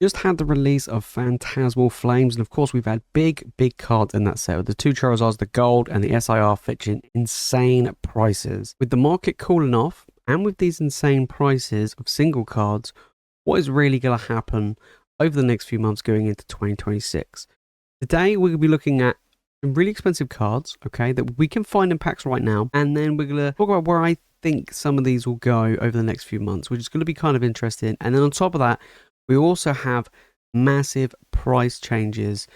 just had the release of Phantasmal Flames, and of course we've had big cards in that set, with the two Charizards, the gold and the SIR fetching insane prices. With the market cooling off, and with these insane prices of single cards, what is really going to happen over the next few months going into 2026? Today we're going to be looking at some really expensive cards, okay, that we can find in packs right now, and then we're going to talk about where I think some of these will go over the next few months, which is going to be kind of interesting. And then on top of that, we also have massive price changes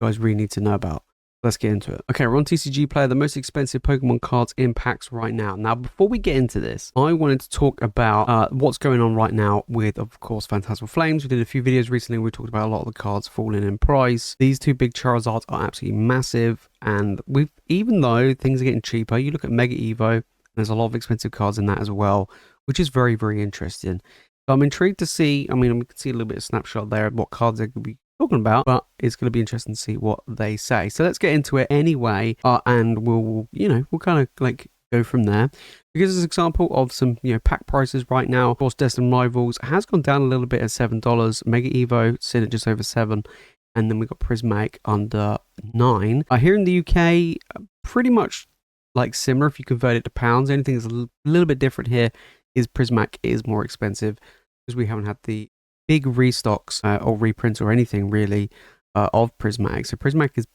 you guys really need to know about. Let's get into it. Okay, we're on TCG Player, the most expensive Pokemon cards in packs right now. Now, before we get into this, I wanted to talk about what's going on right now with, of course, Phantasmal Flames. We did a few videos recently. We talked about a lot of the cards falling in price. These two big Charizards are absolutely massive. And even though things are getting cheaper, you look at Mega Evo, there's a lot of expensive cards in that as well, which is very, very interesting. So I'm intrigued to see, we can see a little bit of snapshot there of what cards they could be talking about, but it's going to be interesting to see what they say. So let's get into it anyway, and we'll kind of like go from there. Because as an example of some, pack prices right now, of course, Destined Rivals has gone down a little bit at $7. Mega Evo sitting at just over $7. And then we got Prismatic under $9. Here in the UK, pretty much like similar if you convert it to pounds. Anything that's a little bit different here is Prismatic is more expensive because we haven't had the big restocks or reprints or anything really of Prismatic. So Prismatic is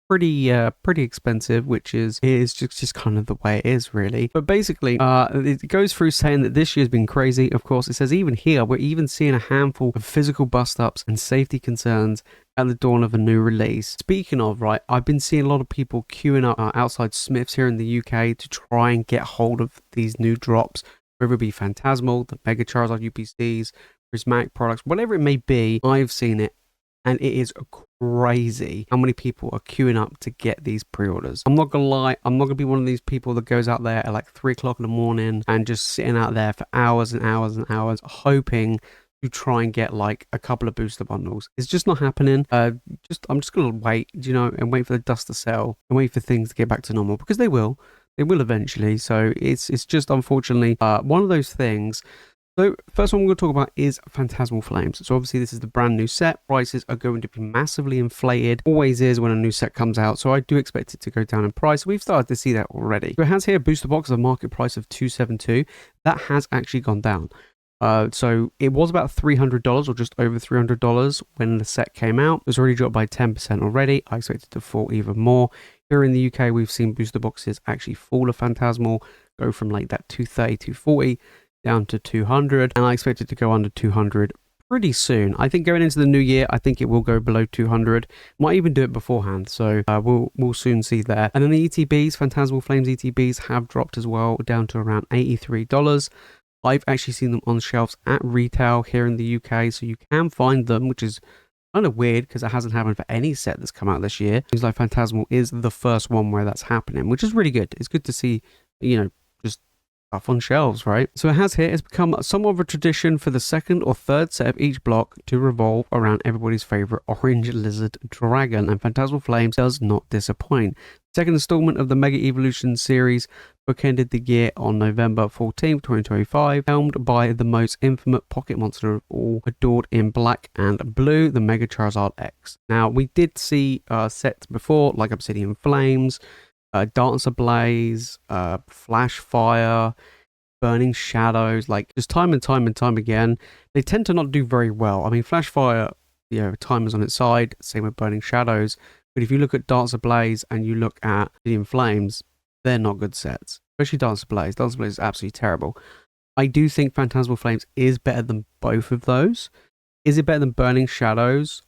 pretty expensive, which is just kind of the way it is really. But basically it goes through saying that this year's been crazy. Of course, it says even here we're even seeing a handful of physical bust ups and safety concerns at the dawn of a new release. Speaking of, right, I've been seeing a lot of people queuing up outside Smiths here in the UK to try and get hold of these new drops, whether it be Phantasmal, the Mega Charizard UPCs, Prismatic products, whatever it may be. I've seen it, and it is crazy how many people are queuing up to get these pre-orders. I'm not gonna lie, I'm not gonna be one of these people that goes out there at like 3 o'clock in the morning and just sitting out there for hours and hours and hours hoping to try and get like a couple of booster bundles. It's just not happening. I'm just gonna wait, and wait for the dust to settle and wait for things to get back to normal, because they will eventually. So it's just unfortunately one of those things. So first one we're going to talk about is Phantasmal Flames. So obviously this is the brand new set. Prices are going to be massively inflated. Always is when a new set comes out. So I do expect it to go down in price. We've started to see that already. So it has here a booster box of a market price of $272. That has actually gone down. So it was about $300 or just over $300 when the set came out. It was already dropped by 10% already. I expect it to fall even more. Here in the UK, we've seen booster boxes actually fall of Phantasmal, go from like that 230, 240 down to 200, and I expect it to go under 200 pretty soon. I think going into the new year, I think it will go below 200. Might even do it beforehand, so we'll soon see there. And then the ETBs, Phantasmal Flames ETBs, have dropped as well, down to around $83. I've actually seen them on shelves at retail here in the UK, so you can find them, which is kind of weird because it hasn't happened for any set that's come out this year. Seems like Phantasmal is the first one where that's happening, which is really good. It's good to see, just stuff on shelves, right? So it has here, it's become somewhat of a tradition for the second or third set of each block to revolve around everybody's favorite orange lizard dragon, and Phantasmal Flames does not disappoint. Second installment of the Mega Evolutions series bookended the year on November 14th, 2025, helmed by the most infamous pocket monster of all, adored in black and blue, the Mega Charizard X. Now, we did see sets before, like Obsidian Flames, Dancer Blaze, Flash Fire, Burning Shadows, like just time and time again. They tend to not do very well. I mean, Flash Fire, time is on its side, same with Burning Shadows. But if you look at Dancer Blaze and you look at Obsidian Flames, they're not good sets. Especially Dancer Blaze. Dancer Blaze is absolutely terrible. I do think Phantasmal Flames is better than both of those. Is it better than Burning Shadows?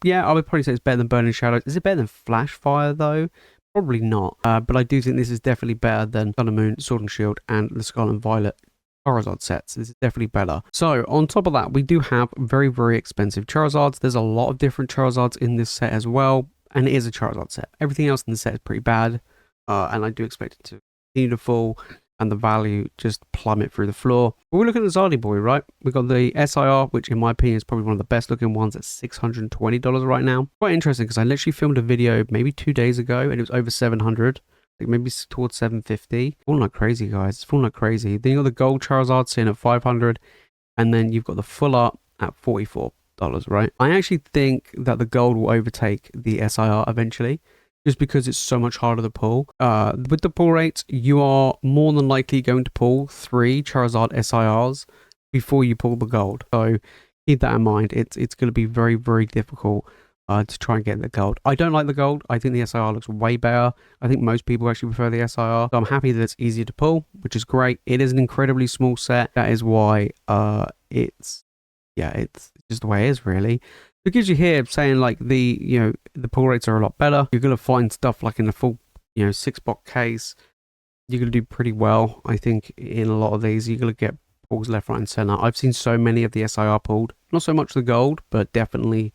Yeah, I would probably say it's better than Burning Shadows. Is it better than Flash Fire though? Probably not, but I do think this is definitely better than Sun and Moon, Sword and Shield, and the Scarlet and Violet Charizard sets. This is definitely better. So on top of that, we do have very, very expensive Charizards. There's a lot of different Charizards in this set as well, and it is a Charizard set. Everything else in the set is pretty bad, and I do expect it to continue to fall and the value just plummet through the floor. But we're looking at the Zardy boy, right? We've got the SIR, which in my opinion is probably one of the best looking ones at $620 right now. Quite interesting because I literally filmed a video maybe 2 days ago and it was over 700. Like maybe towards 750. Falling like crazy, guys. It's falling like crazy. Then you got the gold Charizard sitting at 500. And then you've got the full art at 44. right? I actually think that the gold will overtake the SIR eventually, just because it's so much harder to pull. With the pull rates, you are more than likely going to pull 3 Charizard SIRs before you pull the gold. So keep that in mind. It's going to be very, very difficult to try and get the gold. I don't like the gold. I think the SIR looks way better. I think most people actually prefer the SIR. So I'm happy that it's easier to pull, which is great. It is an incredibly small set. That is why it's just the way it is, really. Because you hear saying like the pull rates are a lot better. You're gonna find stuff like in a full 6-box case. You're gonna do pretty well, I think, in a lot of these. You're gonna get pulls left, right, and center. I've seen so many of the SIR pulled. Not so much the gold, but definitely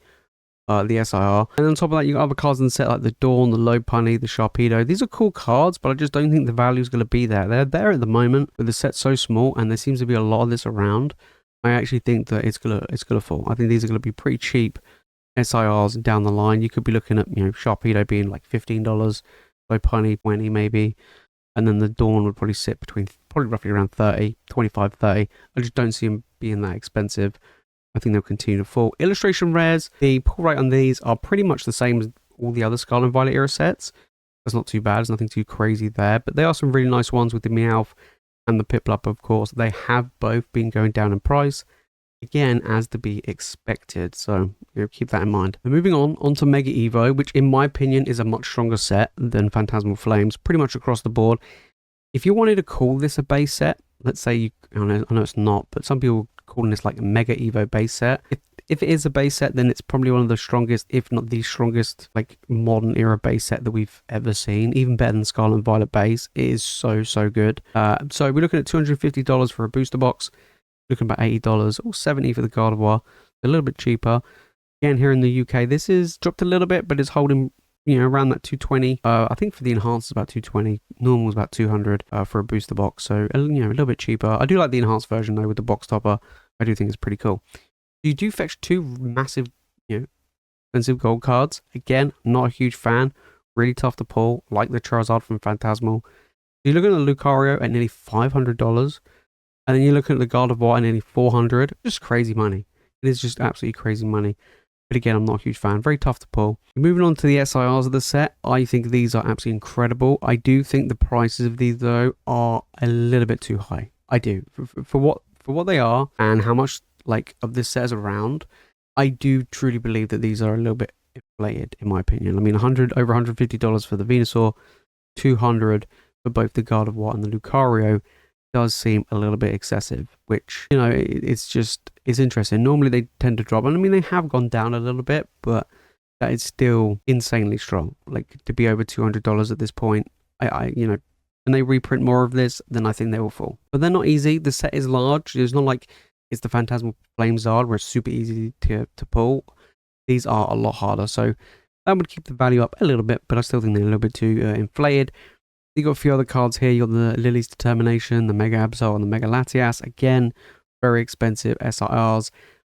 the SIR. And on top of that, you got other cards in the set like the Dawn, the Lopunny, the Sharpedo. These are cool cards, but I just don't think the value is going to be there. They're there at the moment, but the set's so small, and there seems to be a lot of this around. I actually think that it's gonna fall. I think these are gonna be pretty cheap SIRs down the line. You could be looking at Sharpedo being like $15, Lopunny 20 maybe, and then the Dawn would probably sit between roughly around 30, 25, 30. I just don't see them being that expensive. I think they'll continue to fall. Illustration rares, the pull rate on these are pretty much the same as all the other Scarlet and Violet era sets. That's not too bad. There's nothing too crazy there, but there are some really nice ones with the Meowth and the Piplup, of course. They have both been going down in price, again, as to be expected. So keep that in mind. And moving on to Mega Evo, which in my opinion is a much stronger set than Phantasmal Flames, pretty much across the board. If you wanted to call this a base set, let's say I know it's not, but some people calling this like a Mega Evo base set. If it is a base set, then it's probably one of the strongest, if not the strongest, like modern era base set that we've ever seen. Even better than Scarlet and Violet base. It is so good. So we're looking at $250 for a booster box. Looking about $80 or $70 for the Gardevoir. A little bit cheaper. Again, here in the UK, this is dropped a little bit, but it's holding around that 220. I think for the enhanced about 220. Normal is about 200 for a booster box. So a little bit cheaper. I do like the enhanced version though with the box topper. I do think it's pretty cool. You do fetch 2 massive, expensive gold cards. Again, not a huge fan. Really tough to pull, like the Charizard from Phantasmal. You're looking at the Lucario at nearly $500, and then you're looking at the Gardevoir at nearly $400. Just crazy money. It is just absolutely crazy money. But again, I'm not a huge fan. Very tough to pull. Moving on to the SIRs of the set, I think these are absolutely incredible. I do think the prices of these though are a little bit too high. I do for what they are and how much like of this set is around. I do truly believe that these are a little bit inflated, in my opinion. I mean, over $150 for the Venusaur, $200 for both the Gardevoir and the Lucario does seem a little bit excessive, which, it's interesting. Normally they tend to drop, and I mean, they have gone down a little bit, but that is still insanely strong. Like, to be over $200 at this point, and they reprint more of this, then I think they will fall. But they're not easy. The set is large. It's not like it's the Phantasmal Flames Zard where it's super easy to pull. These are a lot harder, so that would keep the value up a little bit, but I still think they're a little bit too inflated. You got a few other cards here. You got the Lily's Determination, the Mega Absol, and the Mega Latias. Again, very expensive SIRs.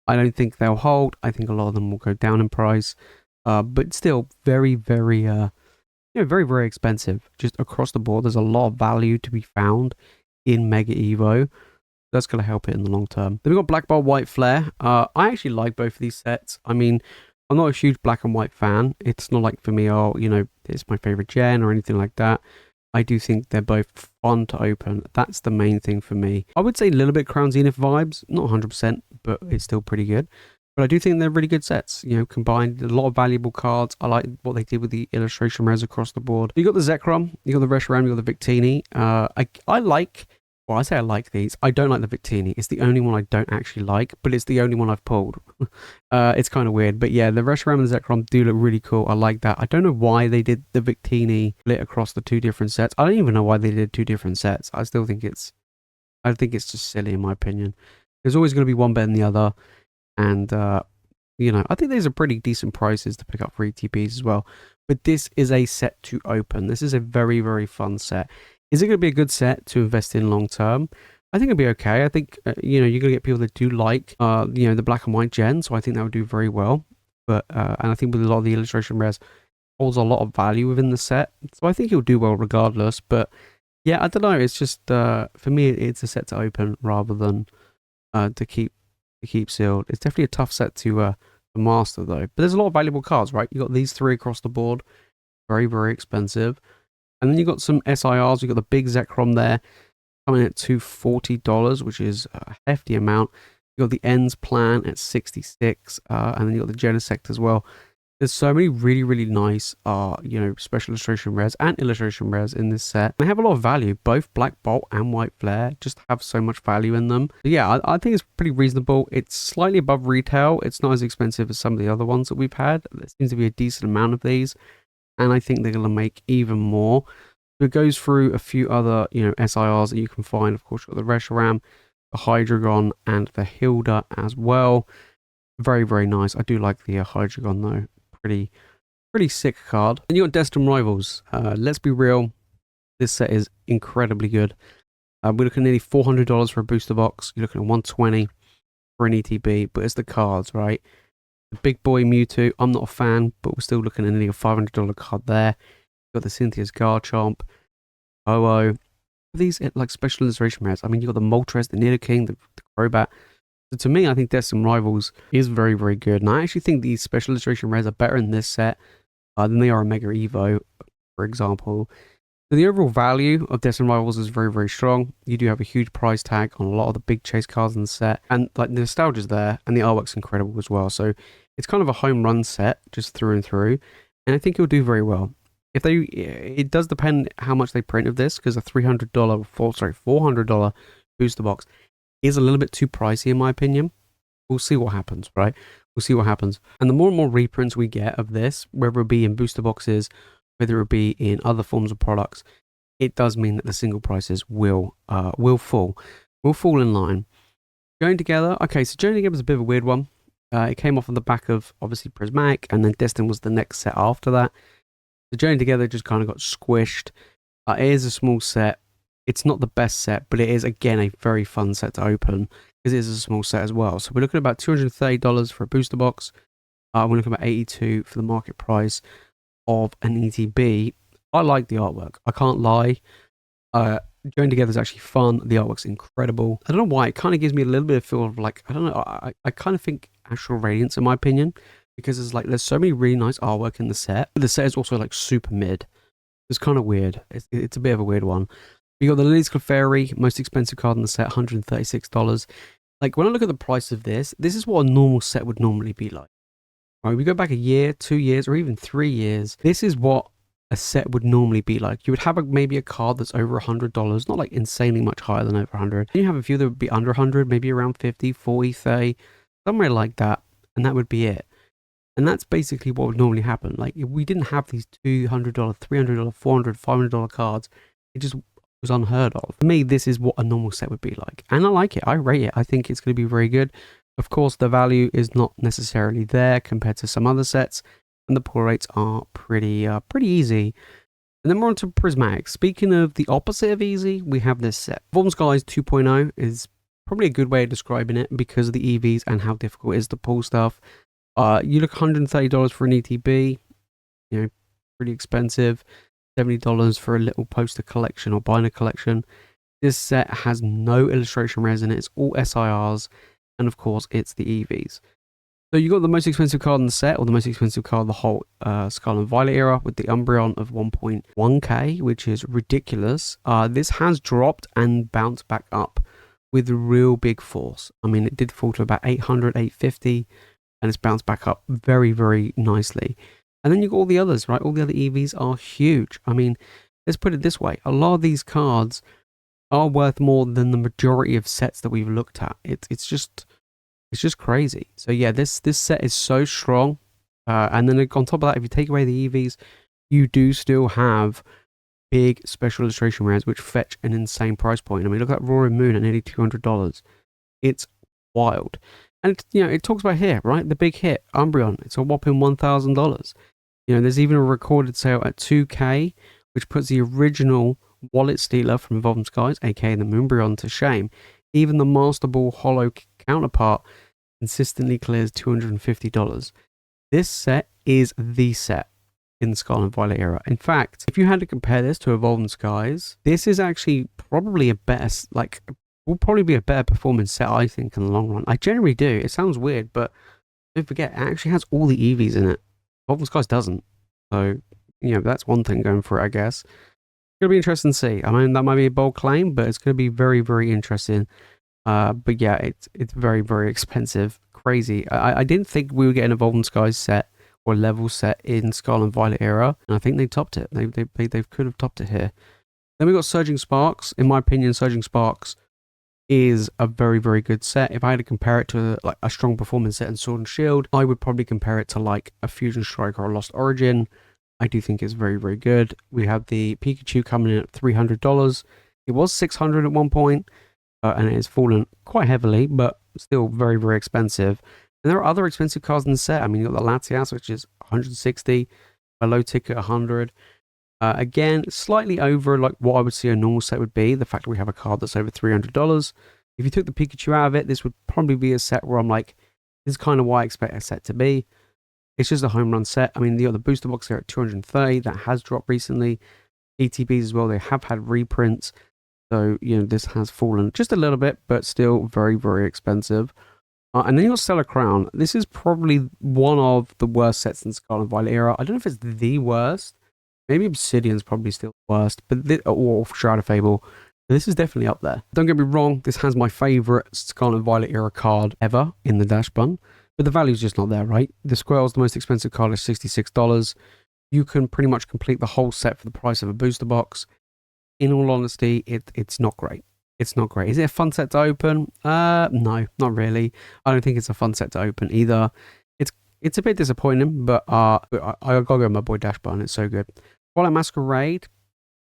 I don't think they'll hold. I think a lot of them will go down in price, but still very, very, very, very expensive. Just across the board, there's a lot of value to be found in Mega Evo. That's going to help it in the long term. Then we've got Black Ball, White Flare. I actually like both of these sets. I mean, I'm not a huge black and white fan. It's not like for me, it's my favorite gen or anything like that. I do think they're both fun to open. That's the main thing for me. I would say a little bit Crown Zenith vibes. Not 100%, but it's still pretty good. But I do think they're really good sets. Combined a lot of valuable cards. I like what they did with the illustration rares across the board. You got the Zekrom, you got the Reshiram, you got the Victini. I like these. I don't like the Victini. It's the only one I don't actually like, but it's the only one I've pulled. It's kind of weird. But yeah, the Reshiram and the Zekrom do look really cool. I like that. I don't know why they did the Victini split across the 2 different sets. I don't even know why they did 2 different sets. I think it's just silly in my opinion. There's always going to be one better than the other. And, I think these are pretty decent prices to pick up for ETBs as well. But this is a set to open. This is a very, very fun set. Is it going to be a good set to invest in long term? I think it'll be okay. I think, you're going to get people that do like, the black and white gen. So I think that would do very well. But, and I think with a lot of the illustration rares holds a lot of value within the set. So I think it'll do well regardless. But yeah, I don't know. It's just, for me, it's a set to open rather than to keep to keep sealed. It's definitely a tough set to master though. But there's a lot of valuable cards, right? You got these 3 across the board, very, very expensive. And then you got some SIRs. You got the big Zekrom there, coming at $240, which is a hefty amount. You got the Ends plan at 66, and then you got the Genesect as well. There's so many really, really nice, special illustration rares and illustration rares in this set. They have a lot of value. Both Black Bolt and White Flare just have so much value in them. So yeah, I think it's pretty reasonable. It's slightly above retail. It's not as expensive as some of the other ones that we've had. There seems to be a decent amount of these, and I think they're going to make even more. So it goes through a few other, SIRs that you can find. Of course, you've got the Reshiram, the Hydreigon, and the Hilda as well. Very, very nice. I do like the Hydreigon though. Pretty sick card. And you got Destined Rivals. Let's be real, this set is incredibly good. We're looking at nearly $400 for a booster box. You're looking at $120 for an ETB, but it's the cards, right? The big boy Mewtwo, I'm not a fan, but we're still looking at nearly a $500 card there. You got the Cynthia's Garchomp, Oo. These like special illustration rares. I mean, you got the Moltres, the Nidoking, the Crobat. So to me, I think Destined Rivals is very, very good. And I actually think these special illustration rares are better in this set than they are in Mega Evo, for example. So the overall value of Destined Rivals is very, very strong. You do have a huge price tag on a lot of the big chase cards in the set. And like the nostalgia's there, and the artwork's incredible as well. So it's kind of a home run set, just through and through. And I think it'll do very well. It does depend how much they print of this, because a $400 booster box is a little bit too pricey in my opinion. We'll see what happens, right? We'll see what happens. And the more and more reprints we get of this, whether it be in booster boxes, whether it be in other forms of products, it does mean that the single prices will fall in line. Going Together, okay, so Journey Together was a bit of a weird one. It came off on the back of obviously Prismatic, and then Destined was the next set after that. The Journey Together just kind of got squished. It is a small set. It's not the best set, but it is, again, a very fun set to open because it is a small set as well. So we're looking at about $230 for a booster box. We're looking at about $82 for the market price of an ETB. I like the artwork. I can't lie. Going Together is actually fun. The artwork's incredible. I don't know why. It kind of gives me a little bit of feel of like, I don't know. I kind of think Astral Radiance in my opinion, because there's so many really nice artwork in the set. But the set is also like super mid. It's kind of weird. It's a bit of a weird one. You got the Lily's Clefairy, most expensive card in the set, $136. Like when I look at the price of this is what a normal set would normally be like. Right, we go back a year, 2 years, or even 3 years. This is what a set would normally be like. You would have maybe a card that's over $100, not like insanely much higher than over 100. Then you have a few that would be under 100, maybe around 50, 40, 30, somewhere like that, and that would be it. And that's basically what would normally happen. Like if we didn't have these $200, $300, $400, $500 cards, it just was unheard of. For me, this is what a normal set would be like. And I like it. I rate it. I think it's going to be very good. Of course, the value is not necessarily there compared to some other sets. And the pull rates are pretty easy. And then we're on to Prismatic. Speaking of the opposite of easy, we have this set. Evolving Skies 2.0 is probably a good way of describing it because of the EVs and how difficult it is to pull stuff. You look $130 for an ETB, pretty expensive. $70 for a little poster collection or binder collection. This set has no illustration rares in it. It's all SIRs, and of course, it's the EVs. So you got the most expensive card in the set, or the most expensive card of the whole Scarlet and Violet era, with the Umbreon of 1.1k, which is ridiculous. This has dropped and bounced back up with real big force. I mean, it did fall to about 800, 850, and it's bounced back up very, very nicely. And then you got all the others, right? All the other EVs are huge. I mean, let's put it this way. A lot of these cards are worth more than the majority of sets that we've looked at. It's just crazy. So yeah, this set is so strong. And then on top of that, if you take away the EVs, you do still have big special illustration rares, which fetch an insane price point. I mean, look at Roaring Moon at nearly $200. It's wild. And it talks about here, right? The big hit, Umbreon. It's a whopping $1,000. There's even a recorded sale at 2k, which puts the original Wallet Stealer from Evolving Skies, aka the Moonbreon, to shame. Even the Master Ball Hollow counterpart consistently clears $250. This set is the set in the Scarlet and Violet era. In fact, if you had to compare this to Evolving Skies, this is actually probably a better, will probably be a better performing set, I think, in the long run. I generally do. It sounds weird, but don't forget, it actually has all the EVs in it. Evolving Skies doesn't. So, that's one thing going for it, I guess. It's going to be interesting to see. I mean, that might be a bold claim, but it's going to be very, very interesting. But yeah, it's very, very expensive. Crazy. I didn't think we would get an Evolving Skies set or level set in Scarlet and Violet era, and I think they topped it. They could have topped it here. Then we got Surging Sparks. In my opinion, Surging Sparks is a very, very good set. If I had to compare it to like a strong performance set in Sword and Shield, I would probably compare it to like a Fusion Strike or a Lost Origin. I do think it's very, very good. We have the Pikachu coming in at $300. It was $600 at one point, and it has fallen quite heavily, but still very, very expensive. And there are other expensive cards in the set. I mean, you've got the Latias, which is $160, a low ticket $100. Again, slightly over like what I would see a normal set would be. The fact that we have a card that's over $300. If you took the Pikachu out of it, this would probably be a set where I'm like, this is kind of what I expect a set to be. It's just a home run set. I mean, the booster box here at $230. That has dropped recently. ETBs as well, they have had reprints. So, this has fallen just a little bit, but still very, very expensive. And then you've got Stellar Crown. This is probably one of the worst sets in the Scarlet and Violet era. I don't know if it's the worst. Maybe Obsidian's probably still worst, or Shroud of Fable. This is definitely up there. Don't get me wrong, this has my favourite Scarlet and Violet era card ever in the Dash Bun, but the value's just not there, right? The Squirrel's the most expensive card, is $66. You can pretty much complete the whole set for the price of a booster box. In all honesty, it's not great. It's not great. Is it a fun set to open? No, not really. I don't think it's a fun set to open either. It's a bit disappointing, but I gotta go with my boy Dash Bun. It's so good. Twilight Masquerade,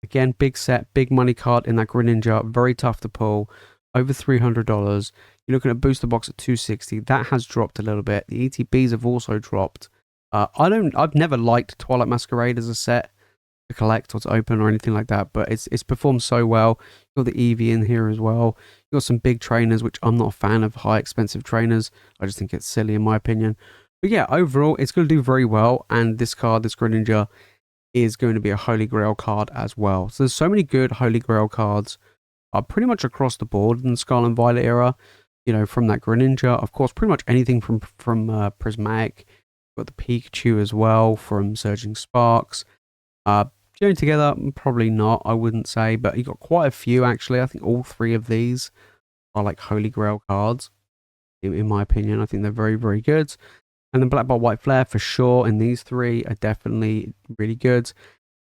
again, big set, big money card in that Greninja, very tough to pull, over $300. You're looking at booster box at $260. That has dropped a little bit. The ETBs have also dropped. I've never liked Twilight Masquerade as a set to collect or to open or anything like that, but it's performed so well. You've got the Eevee in here as well. You've got some big trainers, which I'm not a fan of, high expensive trainers. I just think it's silly in my opinion. But yeah, overall, it's going to do very well, and this card, this Greninja, is going to be a Holy Grail card as well. So there's so many good Holy Grail cards pretty much across the board in the Scarlet and Violet era, from that Greninja. Of course, pretty much anything from Prismatic. Got the Pikachu as well from Surging Sparks. Joining together, probably not, I wouldn't say, but you got quite a few actually. I think all three of these are like Holy Grail cards, in my opinion. I think they're very, very good. And then Black Ball White Flare for sure, and these three are definitely really good.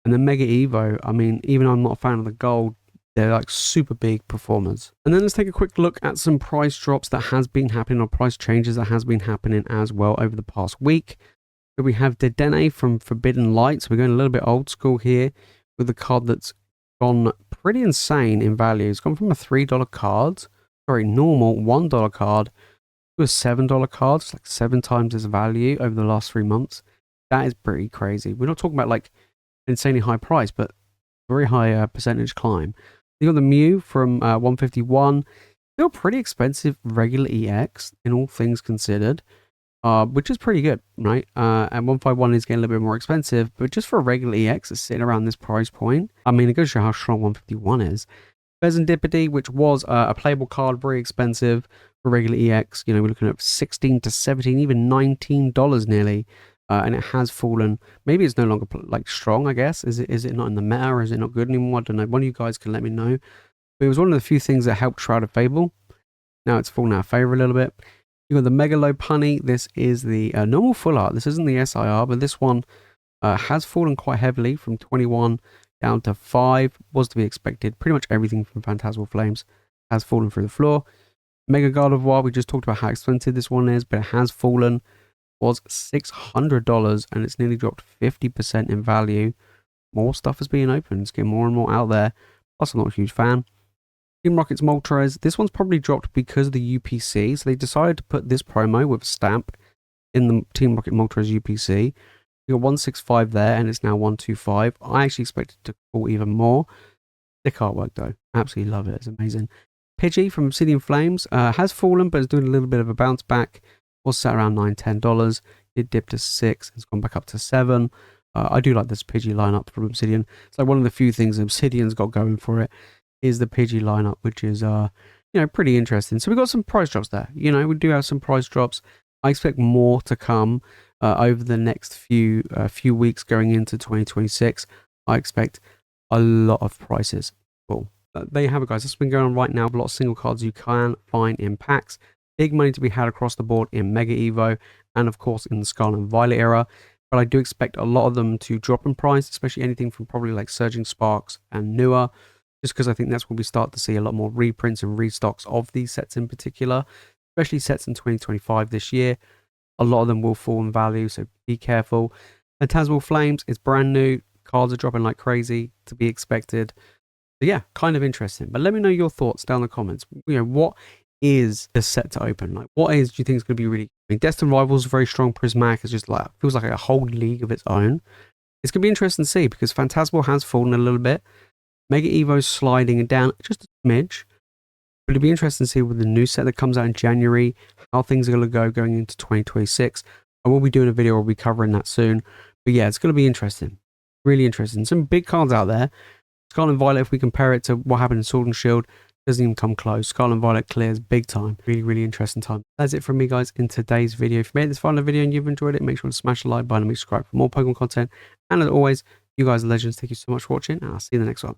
And then Mega Evo, I mean, even though I'm not a fan of the gold, they're like super big performers. And then let's take a quick look at some price drops that has been happening, or price changes that has been happening as well over the past week. So we have Dedenne from Forbidden Light. So we're going a little bit old school here with a card that's gone pretty insane in value. It's gone from a $3 card, normal $1 card, to a $7 card. It's like 7 times its value over the last 3 months. That is pretty crazy. We're not talking about like insanely high price, but very high percentage climb. You got the Mew from 151. Still pretty expensive regular EX in all things considered, which is pretty good, right? And 151 is getting a little bit more expensive, but just for a regular EX, it's sitting around this price point. I mean, it goes to show how strong 151 is. Pheasantipity, which was a playable card, very expensive for regular EX. We're looking at $16 to $17, even $19 nearly. And it has fallen. Maybe it's no longer like strong, I guess. Is it not in the meta, or is it not good anymore? I don't know. One of you guys can let me know. But it was one of the few things that helped Shroud of Fable. Now it's fallen out of favor a little bit. You got the Mega Low Punny. This is the normal full art. This isn't the SIR, but this one has fallen quite heavily from 21 down to 5. Was to be expected. Pretty much everything from Phantasmal Flames has fallen through the floor. Mega Gardevoir, we just talked about how expensive this one is, but it has fallen. Was $600, and it's nearly dropped 50% in value. More stuff is being opened. It's getting more and more out there. Plus, I'm not a huge fan. Team Rocket's Moltres. This one's probably dropped because of the UPC. So they decided to put this promo with a stamp in the Team Rocket Moltres UPC. You got 165 there, and it's now 125. I actually expected to fall even more. Sick artwork though. Absolutely love it. It's amazing. Pidgey from Obsidian Flames has fallen, but is doing a little bit of a bounce back. Was set around $9, $10. It dipped to 6. It's gone back up to 7. I do like this Pidgey lineup from Obsidian. It's like one of the few things Obsidian's got going for it is the Pidgey lineup, which is pretty interesting. So we got some price drops there. We do have some price drops. I expect more to come over the next few weeks going into 2026. I expect a lot of prices. Cool. There you have it, guys. That's been going on right now. A lot of single cards you can find in packs. Big money to be had across the board in Mega Evo and, of course, in the Scarlet and Violet era. But I do expect a lot of them to drop in price, especially anything from probably like Surging Sparks and newer, just because I think that's when we start to see a lot more reprints and restocks of these sets in particular, especially sets in 2025 this year. A lot of them will fall in value, so be careful. Phantasmal Flames is brand new. Cards are dropping like crazy, to be expected. So yeah, kind of interesting. But let me know your thoughts down in the comments. What is the set to open? Like, what do you think is going to be really... Destined Rivals, very strong. Prismatic is just like, feels like a whole league of its own. It's going to be interesting to see because Phantasmal has fallen a little bit. Mega Evo's sliding down just a smidge. But it'll be interesting to see with the new set that comes out in January, how things are going to go going into 2026. I will be doing a video where we'll be covering that soon. But yeah, it's going to be interesting. Really interesting. Some big cards out there. Scarlet and Violet, if we compare it to what happened in Sword and Shield, doesn't even come close. Scarlet and Violet clears big time. Really, really interesting time. That's it from me, guys, in today's video. If you made this far in the video and you've enjoyed it, make sure to smash the like button and subscribe for more Pokemon content. And as always, you guys are legends. Thank you so much for watching, and I'll see you in the next one.